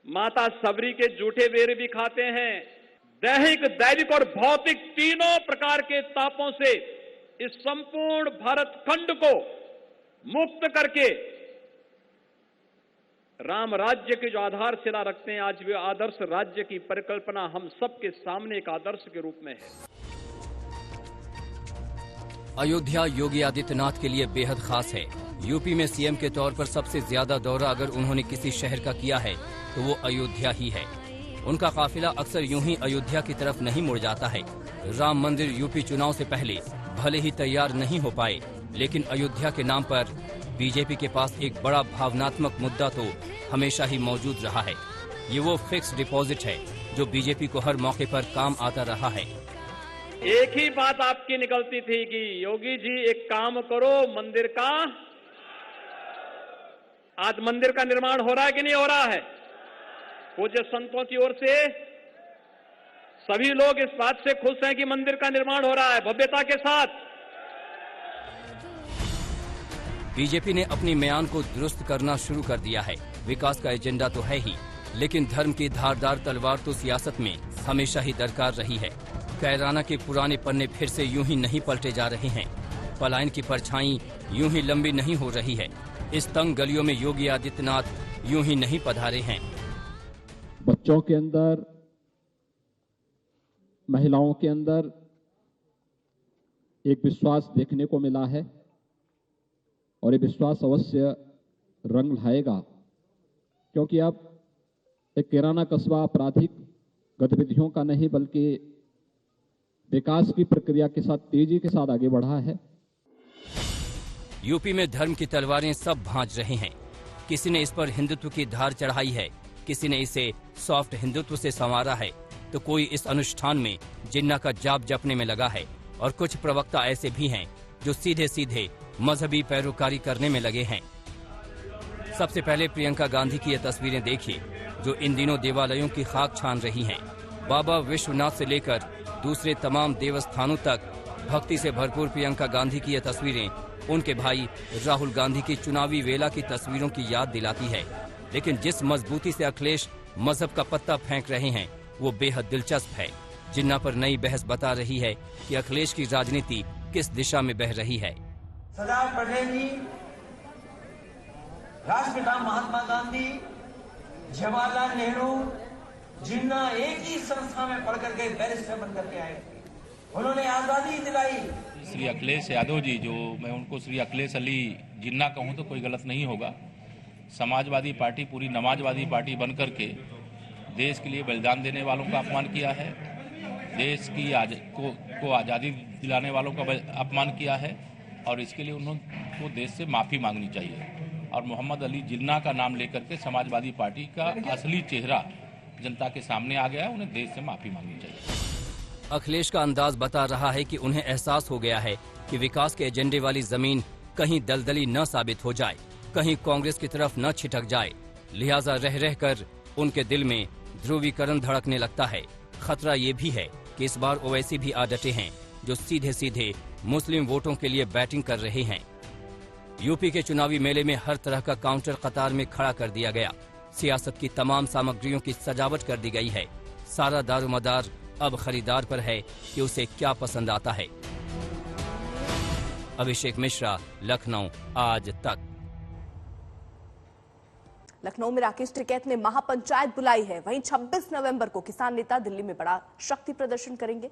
माता सबरी के जूठे बेर भी खाते हैं। दैहिक, दैविक और भौतिक तीनों प्रकार के तापों से इस संपूर्ण भारत खंड को मुक्त करके राम राज्य के जो आधारशिला रखते हैं, आज वे आदर्श राज्य की परिकल्पना हम सबके सामने एक आदर्श के रूप में है। अयोध्या योगी आदित्यनाथ के लिए बेहद खास है। यूपी में सीएम के तौर पर सबसे ज्यादा दौरा अगर उन्होंने किसी शहर का किया है तो वो अयोध्या ही है। उनका काफिला अक्सर यूं ही अयोध्या की तरफ नहीं मुड़ जाता है। राम मंदिर यूपी चुनाव से पहले भले ही तैयार नहीं हो पाए, लेकिन अयोध्या के नाम पर बीजेपी के पास एक बड़ा भावनात्मक मुद्दा तो हमेशा ही मौजूद रहा है। ये वो फिक्स डिपॉजिट है जो बीजेपी को हर मौके पर काम आता रहा है। एक ही बात आपकी निकलती थी कि योगी जी एक काम करो, मंदिर का, आज मंदिर का निर्माण हो रहा है कि नहीं हो रहा है? पूज्य संतों की ओर से सभी लोग इस बात से खुश हैं कि मंदिर का निर्माण हो रहा है भव्यता के साथ। बीजेपी ने अपनी म्यान को दुरुस्त करना शुरू कर दिया है। विकास का एजेंडा तो है ही, लेकिन धर्म की धारदार तलवार तो सियासत में हमेशा ही दरकार रही है। कैराना के पुराने पन्ने फिर से यूं ही नहीं पलटे जा रहे हैं। पलायन की परछाई यूं ही लंबी नहीं हो रही है। इस तंग गलियों में योगी आदित्यनाथ यूं ही नहीं पधारे हैं। बच्चों के अंदर, महिलाओं के अंदर एक विश्वास देखने को मिला है और ये विश्वास अवश्य रंग लाएगा, क्योंकि अब एक किराना कस्बा आपराधिक गतिविधियों का नहीं बल्कि विकास की प्रक्रिया के साथ तेजी के साथ आगे बढ़ा है। यूपी में धर्म की तलवारें सब भांज रहे हैं। किसी ने इस पर हिंदुत्व की धार चढ़ाई है, किसी ने इसे सॉफ्ट हिंदुत्व से संवारा है, तो कोई इस अनुष्ठान में जिन्ना का जाप जपने में लगा है और कुछ प्रवक्ता ऐसे भी हैं जो सीधे सीधे मजहबी पैरोकारी करने में लगे हैं। सबसे पहले प्रियंका गांधी की ये तस्वीरें देखिए जो इन दिनों देवालयों की खाक छान रही हैं। बाबा विश्वनाथ से लेकर दूसरे तमाम देवस्थानों तक भक्ति से भरपूर प्रियंका गांधी की ये तस्वीरें उनके भाई राहुल गांधी की चुनावी वेला की तस्वीरों की याद दिलाती है। लेकिन जिस मजबूती से अखिलेश मजहब का पत्ता फेंक रहे हैं वो बेहद दिलचस्प है। जिन्ना पर नई बहस बता रही है कि अखिलेश की राजनीति किस दिशा में बह रही है। सरदार पटेल जी, राष्ट्रपिता महात्मा गांधी, जवाहरलाल नेहरू, जिन्ना एक ही संस्था में पढ़ करके बैरिस्टर बन करके आए। उन्होंने आजादी दिलाई। श्री अखिलेश यादव जी, जो मैं उनको श्री अखिलेश अली जिन्ना कहूं तो कोई गलत नहीं होगा, समाजवादी पार्टी पूरी नमाजवादी पार्टी बन करके देश के लिए बलिदान देने वालों का अपमान किया है, देश की को आज़ादी दिलाने वालों का अपमान किया है और इसके लिए उनको देश से माफ़ी मांगनी चाहिए। और मोहम्मद अली जिन्ना का नाम लेकर के समाजवादी पार्टी का असली चेहरा जनता के सामने आ गया है, उन्हें देश से माफ़ी मांगनी चाहिए। अखिलेश का अंदाज बता रहा है कि उन्हें एहसास हो गया है कि विकास के एजेंडे वाली जमीन कहीं दलदली न साबित हो जाए, कहीं कांग्रेस की तरफ न छिटक जाए। लिहाजा रह रहकर उनके दिल में ध्रुवीकरण धड़कने लगता है। खतरा ये भी है कि इस बार ओवैसी भी आ डटे हैं, जो सीधे सीधे मुस्लिम वोटों के लिए बैटिंग कर रहे हैं। यूपी के चुनावी मेले में हर तरह का काउंटर कतार में खड़ा कर दिया गया। सियासत की तमाम सामग्रियों की सजावट कर दी गई है। सारा दारोमदार अब खरीदार पर है कि उसे क्या पसंद आता है। अभिषेक मिश्रा, लखनऊ, आज तक। लखनऊ में राकेश टिकैत ने महापंचायत बुलाई है। वहीं 26 नवंबर को किसान नेता दिल्ली में बड़ा शक्ति प्रदर्शन करेंगे।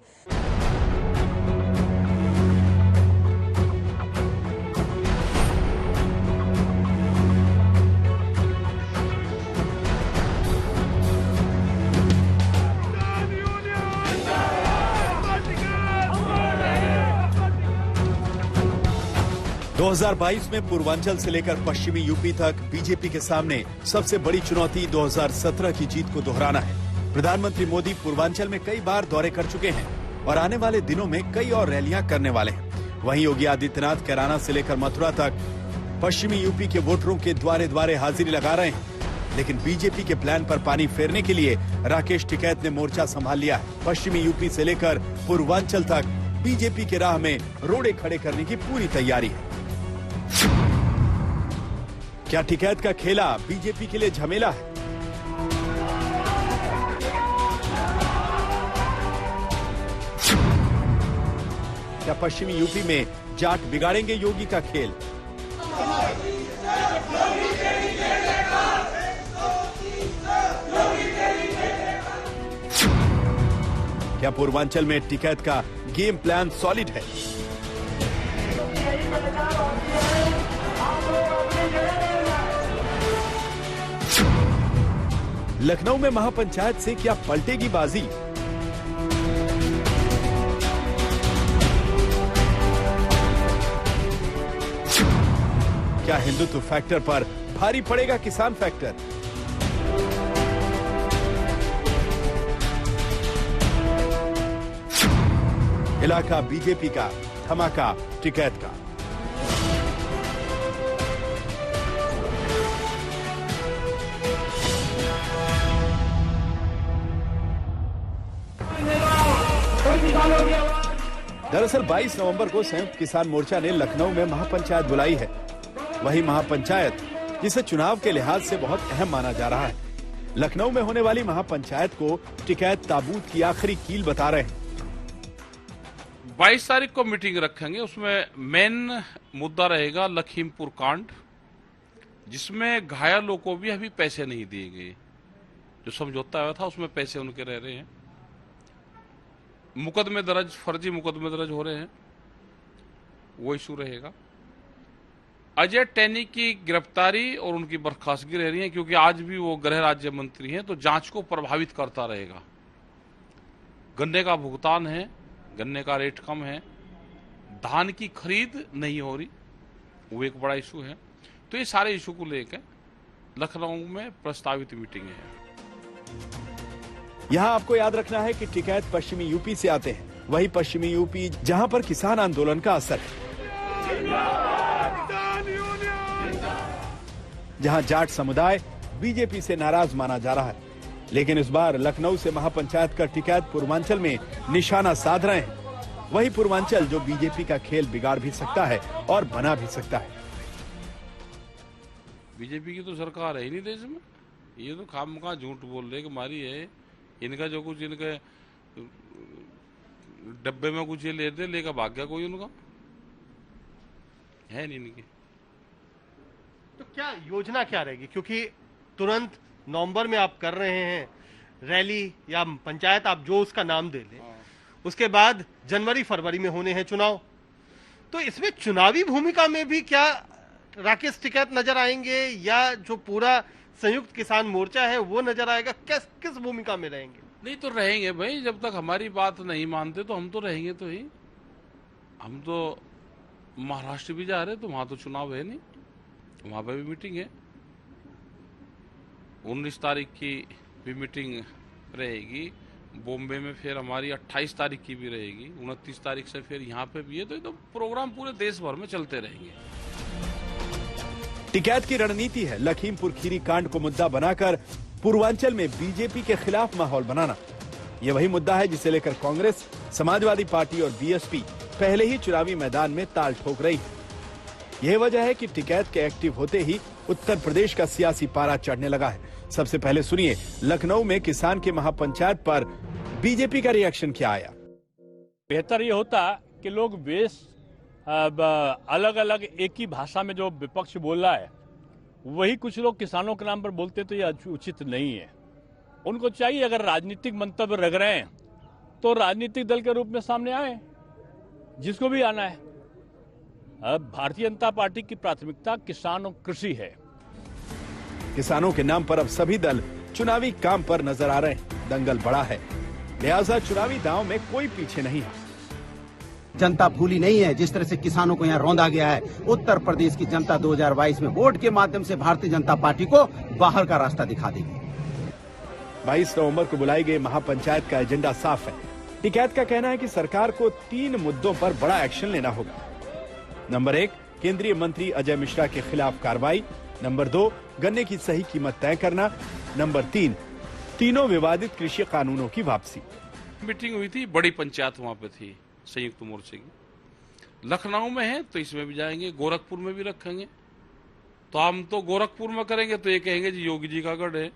2022 में पूर्वांचल से लेकर पश्चिमी यूपी तक बीजेपी के सामने सबसे बड़ी चुनौती 2017 की जीत को दोहराना है। प्रधानमंत्री मोदी पूर्वांचल में कई बार दौरे कर चुके हैं और आने वाले दिनों में कई और रैलियां करने वाले हैं। वहीं योगी आदित्यनाथ कैराना से लेकर मथुरा तक पश्चिमी यूपी के वोटरों के द्वारे द्वारे हाजिरी लगा रहे हैं। लेकिन बीजेपी के प्लान पर पानी फेरने के लिए राकेश टिकैत ने मोर्चा संभाल लिया है। पश्चिमी यूपी से लेकर पूर्वांचल तक बीजेपी के राह में रोड़े खड़े करने की पूरी तैयारी है। क्या टिकैत का खेला बीजेपी के लिए झमेला है? क्या पश्चिमी यूपी में जाट बिगाड़ेंगे योगी का खेल? क्या पूर्वांचल में टिकैत का गेम प्लान सॉलिड है? लखनऊ में महापंचायत से क्या पलटेगी बाजी? क्या हिंदुत्व फैक्टर पर भारी पड़ेगा किसान फैक्टर? इलाका बीजेपी का, धमाका टिकैत का। दरअसल 22 नवंबर को संयुक्त किसान मोर्चा ने लखनऊ में महापंचायत बुलाई है। वही महापंचायत जिसे चुनाव के लिहाज से बहुत अहम माना जा रहा है। लखनऊ में होने वाली महापंचायत को टिकैत ताबूत की आखिरी कील बता रहे हैं। 22 तारीख को मीटिंग रखेंगे। उसमें मेन मुद्दा रहेगा लखीमपुर कांड, जिसमें घायलों को भी अभी पैसे नहीं दिए गए। जो समझौता हुआ था उसमें पैसे उनके रह रहे हैं। मुकदमे दर्ज, फर्जी मुकदमे दर्ज हो रहे हैं, वो इशू रहेगा। अजय टैनी की गिरफ्तारी और उनकी बर्खास्तगी रह रही है, क्योंकि आज भी वो गृह राज्य मंत्री हैं, तो जांच को प्रभावित करता रहेगा। गन्ने का भुगतान है, गन्ने का रेट कम है, धान की खरीद नहीं हो रही, वो एक बड़ा इशू है। तो ये सारे इशू को लेकर लखनऊ में प्रस्तावित मीटिंग है। यहाँ आपको याद रखना है कि टिकैत पश्चिमी यूपी से आते हैं, वही पश्चिमी यूपी जहाँ पर किसान आंदोलन का असर है, जहाँ जाट समुदाय बीजेपी से नाराज माना जा रहा है। लेकिन इस बार लखनऊ से महापंचायत का टिकैत पूर्वांचल में निशाना साध रहे हैं। वही पूर्वांचल जो बीजेपी का खेल बिगाड़ भी सकता है और बना भी सकता है। बीजेपी की तो सरकार है ही नहीं देश में, ये तो खामखा झूठ बोल रहे कि हमारी है। इनका जो कुछ इनके डब्बे में कुछ ये लेकर भाग गया कोई, उनका है नहीं इनकी। तो क्या योजना क्या रहेगी, क्योंकि तुरंत नवंबर में आप कर रहे हैं रैली या पंचायत, आप जो उसका नाम दे लें, उसके बाद जनवरी फरवरी में होने हैं चुनाव, तो इसमें चुनावी भूमिका में भी क्या राकेश टिकैत नजर आएंगे या जो पूरा संयुक्त किसान मोर्चा है वो नजर आएगा? किस भूमिका में रहेंगे? नहीं तो रहेंगे भाई, जब तक हमारी बात नहीं मानते तो हम तो रहेंगे तो ही। हम तो महाराष्ट्र भी जा रहे, तो वहां तो चुनाव है नहीं, वहां पे भी मीटिंग है। 19 तारीख की भी मीटिंग रहेगी बॉम्बे में, फिर हमारी 28 तारीख की भी रहेगी, 29 तारीख से फिर यहाँ पे भी है। तो प्रोग्राम पूरे देश भर में चलते रहेंगे। टिकैत की रणनीति है लखीमपुर खीरी कांड को मुद्दा बनाकर पूर्वांचल में बीजेपी के खिलाफ माहौल बनाना। ये वही मुद्दा है जिसे लेकर कांग्रेस, समाजवादी पार्टी और बीएसपी पहले ही चुनावी मैदान में ताल ठोक रही है। यह वजह है कि टिकैत के एक्टिव होते ही उत्तर प्रदेश का सियासी पारा चढ़ने लगा है। सबसे पहले सुनिए लखनऊ में किसान के महापंचायत पर बीजेपी का रिएक्शन क्या आया। बेहतर ये होता कि लोग अलग अलग एक ही भाषा में जो विपक्ष बोल रहा है वही कुछ लोग किसानों के नाम पर बोलते, तो ये उचित नहीं है। उनको चाहिए अगर राजनीतिक मंतव्य रख रहे हैं तो राजनीतिक दल के रूप में सामने आए, जिसको भी आना है। अब भारतीय जनता पार्टी की प्राथमिकता किसान और कृषि है। किसानों के नाम पर अब सभी दल चुनावी काम पर नजर आ रहे हैं। दंगल बड़ा है, लिहाजा चुनावी दांव में कोई पीछे नहीं है। जनता भूली नहीं है जिस तरह से किसानों को यहाँ रौंदा गया है। उत्तर प्रदेश की जनता 2022 में वोट के माध्यम से भारतीय जनता पार्टी को बाहर का रास्ता दिखा देगी। 22 नवंबर को बुलाई गई महापंचायत का एजेंडा साफ है। टिकैत का कहना है कि सरकार को 3 मुद्दों पर बड़ा एक्शन लेना होगा। नंबर 1, केंद्रीय मंत्री अजय मिश्रा के खिलाफ कार्रवाई। नंबर 2, गन्ने की सही कीमत तय करना। नंबर 3, तीनों विवादित कृषि कानूनों की वापसी। मीटिंग हुई थी, बड़ी पंचायत वहां पे थी संयुक्त मोर्चे की। लखनऊ में है तो इसमें भी जाएंगे, गोरखपुर में भी रखेंगे। तो हम तो गोरखपुर में करेंगे तो ये कहेंगे जी योगी जी का गढ़ है।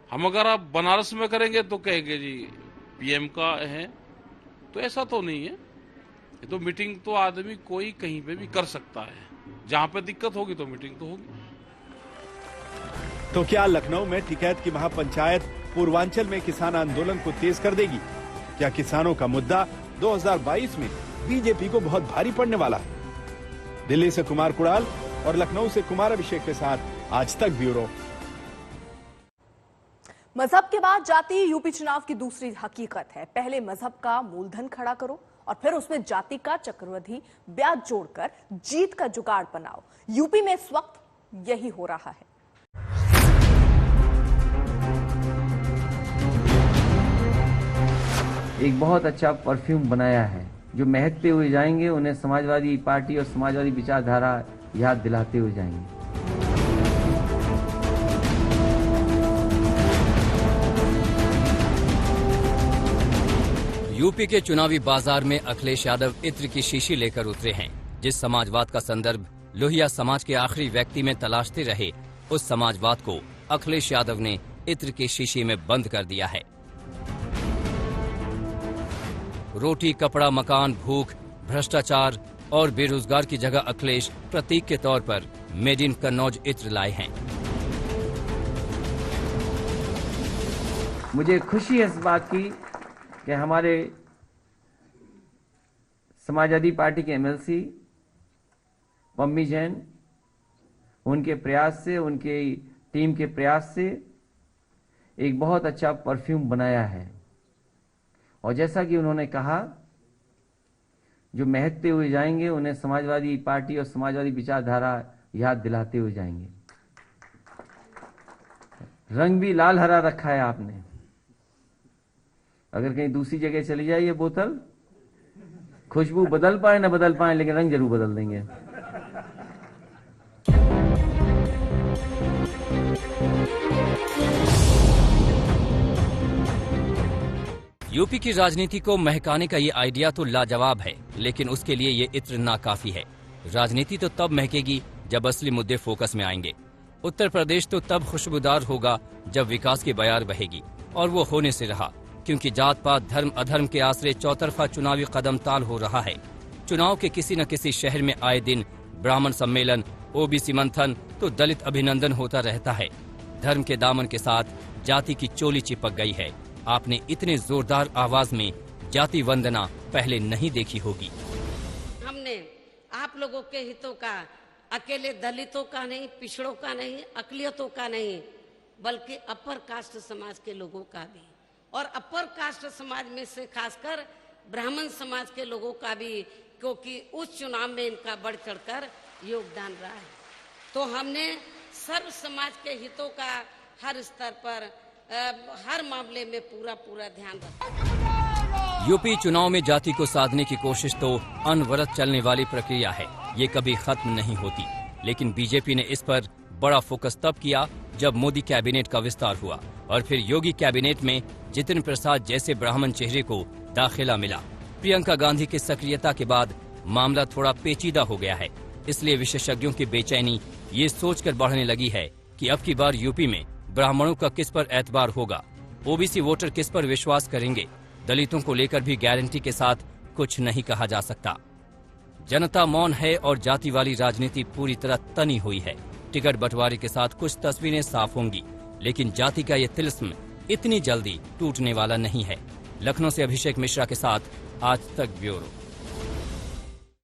हम अगर आप बनारस में करेंगे तो कहेंगे जी पीएम का है। तो ऐसा तो नहीं है। ये तो मीटिंग तो आदमी कोई कहीं पे भी कर सकता है, जहां पे दिक्कत होगी तो मीटिंग तो होगी। तो क्या लखनऊ में टिकैत की महापंचायत पूर्वांचल में किसान आंदोलन को तेज कर देगी? क्या किसानों का मुद्दा 2022 में बीजेपी को बहुत भारी पड़ने वाला है? दिल्ली से कुमार कुणाल और लखनऊ से कुमार अभिषेक के साथ आज तक ब्यूरो। मजहब के बाद जाति यूपी चुनाव की दूसरी हकीकत है। पहले मजहब का मूलधन खड़ा करो और फिर उसमें जाति का चक्रवृद्धि ब्याज जोड़कर जीत का जुगाड़ बनाओ। यूपी में इस वक्त यही हो रहा है। एक बहुत अच्छा परफ्यूम बनाया है। जो महकते हुए जाएंगे उन्हें समाजवादी पार्टी और समाजवादी विचारधारा याद दिलाते हुए जाएंगे। यूपी के चुनावी बाजार में अखिलेश यादव इत्र की शीशी लेकर उतरे हैं। जिस समाजवाद का संदर्भ लोहिया समाज के आखिरी व्यक्ति में तलाशते रहे, उस समाजवाद को अखिलेश यादव ने इत्र की शीशी में बंद कर दिया है। रोटी, कपड़ा, मकान, भूख, भ्रष्टाचार और बेरोजगार की जगह अखिलेश प्रतीक के तौर पर मेड इन कन्नौज इत्र लाए हैं। मुझे खुशी है इस बात की कि हमारे समाजवादी पार्टी के एमएलसी पम्मी जैन, उनके प्रयास से, उनके टीम के प्रयास से एक बहुत अच्छा परफ्यूम बनाया है। और जैसा कि उन्होंने कहा, जो महकते हुए जाएंगे उन्हें समाजवादी पार्टी और समाजवादी विचारधारा याद दिलाते हुए जाएंगे। रंग भी लाल हरा रखा है आपने। अगर कहीं दूसरी जगह चली जाए ये बोतल, खुशबू बदल पाए ना बदल पाए, लेकिन रंग जरूर बदल देंगे। यूपी की राजनीति को महकाने का ये आइडिया तो लाजवाब है, लेकिन उसके लिए ये इत्र नाकाफी है। राजनीति तो तब महकेगी जब असली मुद्दे फोकस में आएंगे। उत्तर प्रदेश तो तब खुशबूदार होगा जब विकास की बयार बहेगी, और वो होने से रहा, क्योंकि जात पात धर्म अधर्म के आसरे चौतरफा चुनावी कदम ताल हो रहा है। चुनाव के किसी न किसी शहर में आए दिन ब्राह्मण सम्मेलन, ओबीसी मंथन तो दलित अभिनंदन होता रहता है। धर्म के दामन के साथ जाति की चोली चिपक गई है। आपने इतने जोरदार आवाज में जाति वंदना पहले नहीं देखी होगी। हमने आप लोगों के हितों का, अकेले दलितों का नहीं, पिछड़ों का नहीं, अकलियतों का नहीं, बल्कि अपर कास्ट समाज के लोगों का भी, और अपर कास्ट समाज में से खासकर ब्राह्मण समाज के लोगों का भी, क्योंकि उस चुनाव में इनका बढ़ चढ़कर योगदान रहा है। तो हमने सर्व समाज के हितों का हर स्तर पर हर मामले में पूरा ध्यान रखा। यूपी चुनाव में जाति को साधने की कोशिश तो अनवरत चलने वाली प्रक्रिया है, ये कभी खत्म नहीं होती। लेकिन बीजेपी ने इस पर बड़ा फोकस तब किया जब मोदी कैबिनेट का विस्तार हुआ और फिर योगी कैबिनेट में जितिन प्रसाद जैसे ब्राह्मण चेहरे को दाखिला मिला। प्रियंका गांधी की सक्रियता के बाद मामला थोड़ा पेचीदा हो गया है। इसलिए विशेषज्ञों की बेचैनी ये सोचकर बढ़ने लगी है कि अब की बार यूपी में ब्राह्मणों का किस पर एतबार होगा, ओबीसी वोटर किस पर विश्वास करेंगे। दलितों को लेकर भी गारंटी के साथ कुछ नहीं कहा जा सकता। जनता मौन है और जाति वाली राजनीति पूरी तरह तनी हुई है। टिकट बंटवारे के साथ कुछ तस्वीरें साफ होंगी, लेकिन जाति का ये तिलिस्म इतनी जल्दी टूटने वाला नहीं है। लखनऊ से अभिषेक मिश्रा के साथ आज तक ब्यूरो।